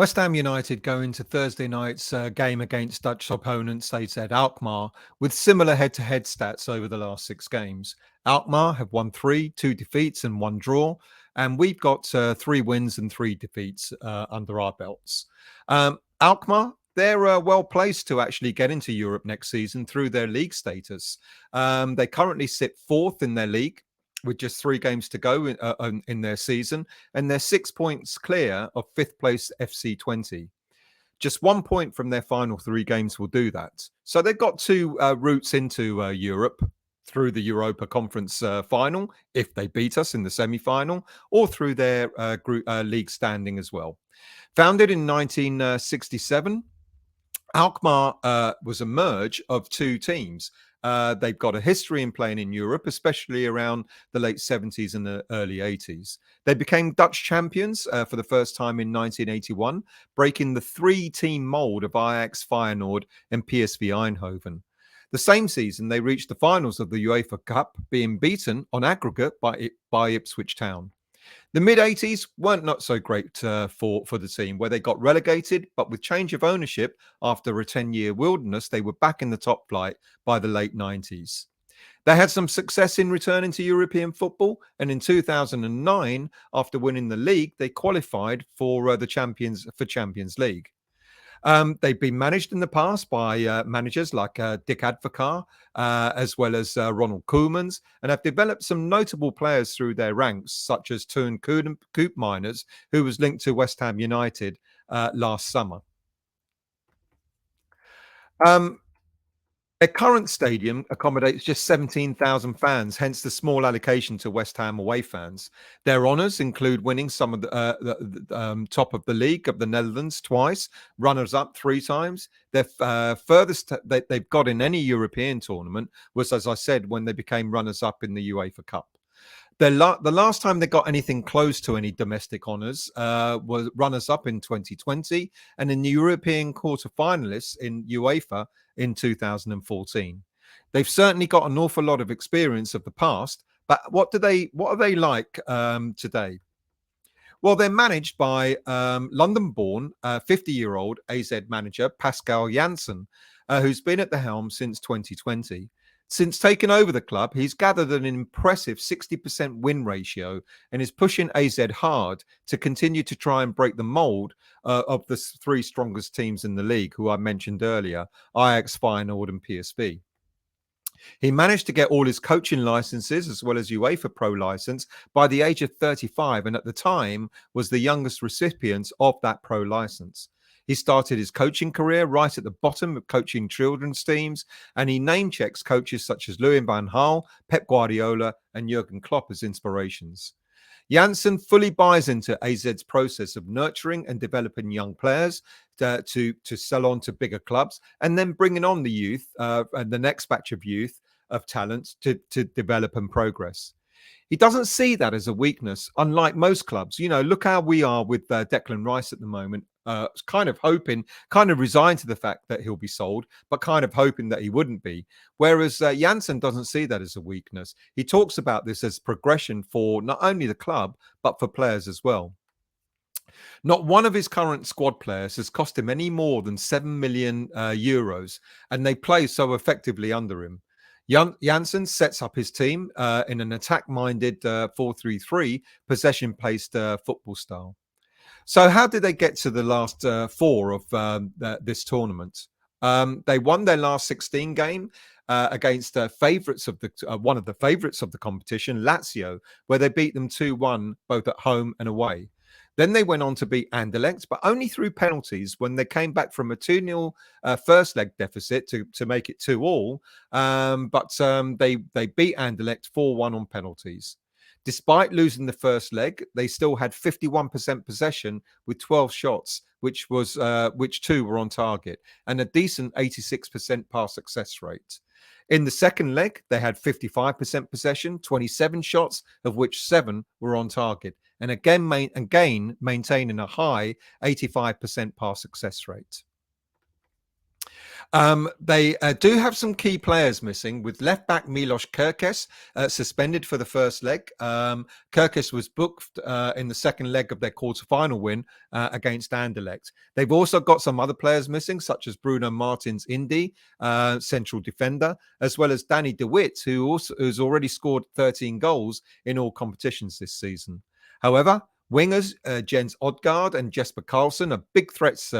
West Ham United go into Thursday night's game against Dutch opponents, they said Alkmaar, with similar head-to-head stats over the last 6 games. Alkmaar have won three, two defeats and one draw, and we've got 3 wins and 3 defeats under our belts. Alkmaar, they're well placed to actually get into Europe next season through their league status. They currently sit fourth in their league with just 3 games to go in their season, and they're 6 points clear of fifth place FC20. Just 1 point from their final 3 games will do that. So they've got two routes into Europe through the Europa Conference final, if they beat us in the semi-final, or through their group league standing as well. Founded in 1967, Alkmaar was a merge of 2 teams. They've got a history in playing in Europe, especially around the late 70s and the early 80s. They became Dutch champions for the first time in 1981, breaking the 3-team mould of Ajax, Feyenoord and PSV Eindhoven. The same season, they reached the finals of the UEFA Cup, being beaten on aggregate by Ipswich Town. The mid-80s weren't not so great for the team, where they got relegated, but with change of ownership after a 10-year wilderness, they were back in the top flight by the late 90s. They had some success in returning to European football, and in 2009, after winning the league, they qualified for Champions League. They've been managed in the past by managers like Dick Advocaat, as well as Ronald Koemans, and have developed some notable players through their ranks, such as Teun Koopmeiners, who was linked to West Ham United last summer. Their current stadium accommodates just 17,000 fans, hence the small allocation to West Ham away fans. Their honours include winning some of the top of the league of the Netherlands twice, runners-up 3 times. Their furthest they've got in any European tournament was, as I said, when they became runners-up in the UEFA Cup. The last time they got anything close to any domestic honours was runners-up in 2020 and in the European quarter-finalists in UEFA in 2014. They've certainly got an awful lot of experience of the past, but what are they like today? Well, they're managed by London-born 50-year-old AZ manager Pascal Jansen, who's been at the helm since 2020. Since taking over the club, he's gathered an impressive 60% win ratio and is pushing AZ hard to continue to try and break the mould of the 3 strongest teams in the league, who I mentioned earlier, Ajax, Feyenoord and PSV. He managed to get all his coaching licenses as well as UEFA Pro license by the age of 35, and at the time was the youngest recipient of that pro license. He started his coaching career right at the bottom of coaching children's teams, and he name checks coaches such as Louis van Gaal, Pep Guardiola, and Jurgen Klopp as inspirations. Jansen fully buys into AZ's process of nurturing and developing young players to sell on to bigger clubs, and then bringing on the youth and the next batch of youth of talent to develop and progress. He doesn't see that as a weakness, unlike most clubs. You know, look how we are with Declan Rice at the moment, kind of resigned to the fact that he'll be sold, but kind of hoping that he wouldn't be. Whereas Jansen doesn't see that as a weakness. He talks about this as progression for not only the club, but for players as well. Not one of his current squad players has cost him any more than 7 million euros, and they play so effectively under him. Jansen sets up his team in an attack-minded 4-3-3, possession-based football style. So how did they get to the last 4 of this tournament? They won their last 16 game against favourites of one of the favourites of the competition, Lazio, where they beat them 2-1 both at home and away. Then they went on to beat Anderlecht, but only through penalties when they came back from a 2-0 first leg deficit to make it 2-2. They beat Anderlecht 4-1 on penalties. Despite losing the first leg, they still had 51% possession with 12 shots, which 2 were on target, and a decent 86% pass success rate. In the second leg, they had 55% possession, 27 shots, of which 7 were on target, and again maintaining a high 85% pass success rate. They do have some key players missing, with left back Milos Kerkez suspended for the first leg. Kerkez was booked in the second leg of their quarter-final win against Anderlecht. They've also got some other players missing, such as Bruno Martins Indy, central defender, as well as Danny De Witt, who's already scored 13 goals in all competitions this season. However, wingers Jens Odgaard and Jesper Karlsson are big threats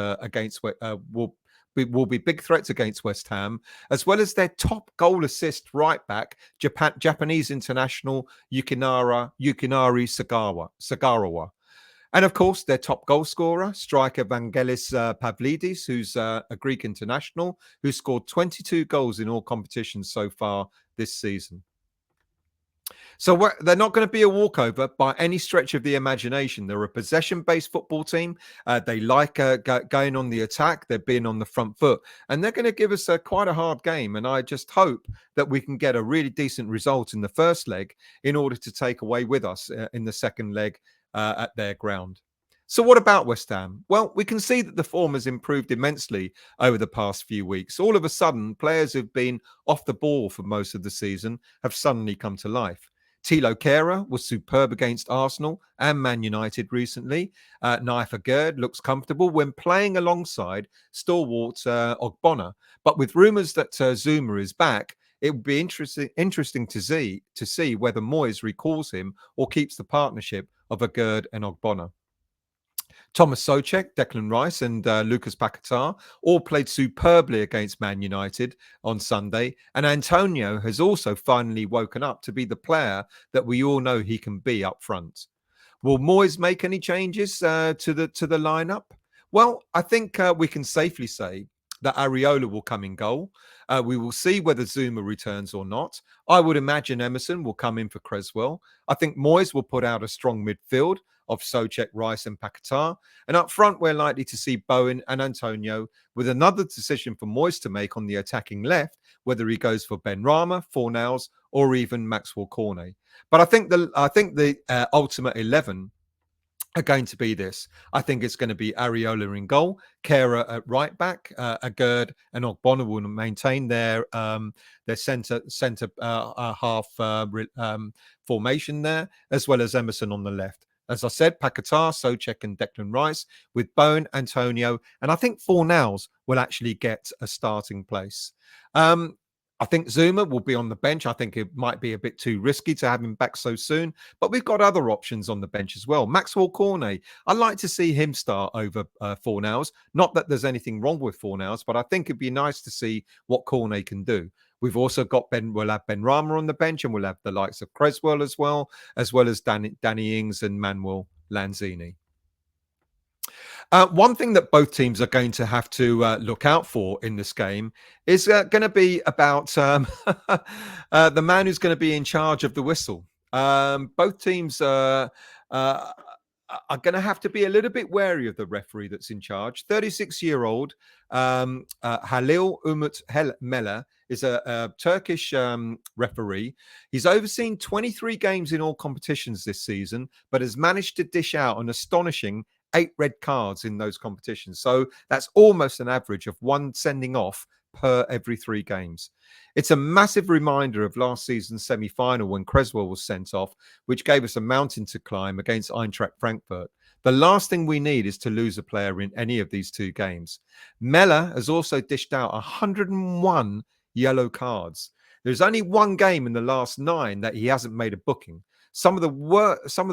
will be big threats against West Ham, as well as their top goal assist right back, Japanese international Yukinari Sagarawa. And of course, their top goal scorer, striker Vangelis Pavlidis, who's a Greek international, who scored 22 goals in all competitions so far this season. So they're not going to be a walkover by any stretch of the imagination. They're a possession-based football team. They like going on the attack. They're being on the front foot. And they're going to give us quite a hard game. And I just hope that we can get a really decent result in the first leg in order to take away with us in the second leg at their ground. So what about West Ham? Well, we can see that the form has improved immensely over the past few weeks. All of a sudden, players who've been off the ball for most of the season have suddenly come to life. Thilo Kehrer was superb against Arsenal and Man United recently. Naifa Gerd looks comfortable when playing alongside stalwart Ogbonna. But with rumours that Zuma is back, it would be interesting to see whether Moyes recalls him or keeps the partnership of a Gerd and Ogbonna. Thomas Souček, Declan Rice, and Lucas Paquetá all played superbly against Man United on Sunday. And Antonio has also finally woken up to be the player that we all know he can be up front. Will Moyes make any changes to the lineup? Well, I think we can safely say that Areola will come in goal. We will see whether Zuma returns or not. I would imagine Emerson will come in for Cresswell. I think Moyes will put out a strong midfield of Souček, Rice and Paquetá. And up front, we're likely to see Bowen and Antonio, with another decision for Moyes to make on the attacking left, whether he goes for Benrahma, Fornals, or even Maxwell Cornet. But I think the ultimate 11 are going to be this. I think it's going to be Areola in goal, Kehrer at right back, Agurd and Ogbonna will maintain their centre half formation there, as well as Emerson on the left. As I said, Paquetá, Souček and Declan Rice, with Bowen, Antonio, and I think Fornals will actually get a starting place. I think Zuma will be on the bench. I think it might be a bit too risky to have him back so soon, but we've got other options on the bench as well. Maxwell Cornet, I'd like to see him start over Fornals. Not that there's anything wrong with Fornals, but I think it'd be nice to see what Cornet can do. We've also got we'll have Benrahma on the bench, and we'll have the likes of Cresswell as well as Danny Ings and Manuel Lanzini. One thing that both teams are going to have to look out for in this game is going to be about the man who's going to be in charge of the whistle. Both teams are going to have to be a little bit wary of the referee that's in charge. 36-year-old Halil Umut Meler is a Turkish referee. He's overseen 23 games in all competitions this season, but has managed to dish out an astonishing 8 red cards in those competitions. So that's almost an average of 1 sending off per every 3 games. It's a massive reminder of last season's semi-final when Cresswell was sent off, which gave us a mountain to climb against Eintracht Frankfurt. The last thing we need is to lose a player in any of these 2 games. Meller has also dished out 101 yellow cards. There's only 1 game in the last 9 that he hasn't made a booking. Some of the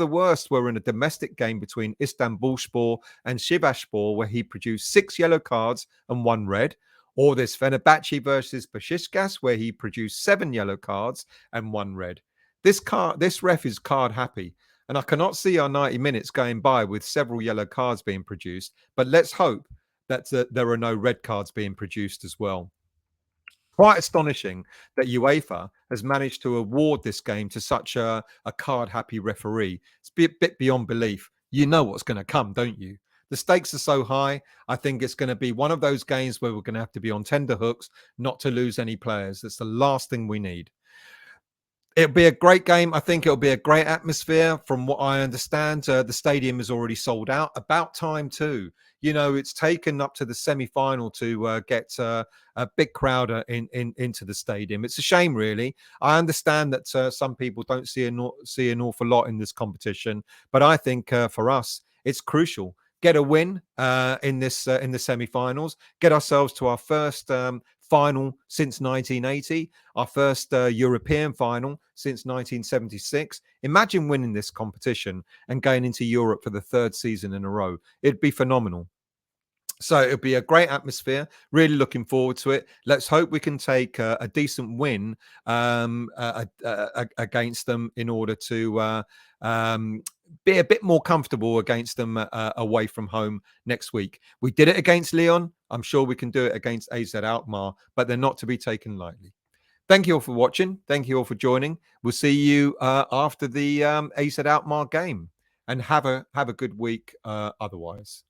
worst were in a domestic game between Istanbulspor and Sivasspor, where he produced 6 yellow cards and 1 red. Or there's Fenerbahce versus Besiktas, where he produced 7 yellow cards and 1 red. This ref is card happy, and I cannot see our 90 minutes going by with several yellow cards being produced. But let's hope that there are no red cards being produced as well. Quite astonishing that UEFA has managed to award this game to such a card-happy referee. It's a bit beyond belief. You know what's going to come, don't you? The stakes are so high. I think it's going to be one of those games where we're going to have to be on tender hooks not to lose any players. That's the last thing we need. It'll be a great game. I think it'll be a great atmosphere. From what I understand, the stadium is already sold out. About time too. You know, it's taken up to the semi-final to get a big crowd into the stadium. It's a shame, really. I understand that some people don't see an awful lot in this competition, but I think for us, it's crucial. Get a win in the semi-finals. Get ourselves to our first final since 1980, our first European final since 1976. Imagine winning this competition and going into Europe for the third season in a row. It'd be phenomenal. So it'll be a great atmosphere. Really looking forward to it. Let's hope we can take a decent win against them in order to be a bit more comfortable against them away from home next week. We did it against Lyon. I'm sure we can do it against AZ Alkmaar, but they're not to be taken lightly. Thank you all for watching. Thank you all for joining. We'll see you after the AZ Alkmaar game, and have a good week otherwise.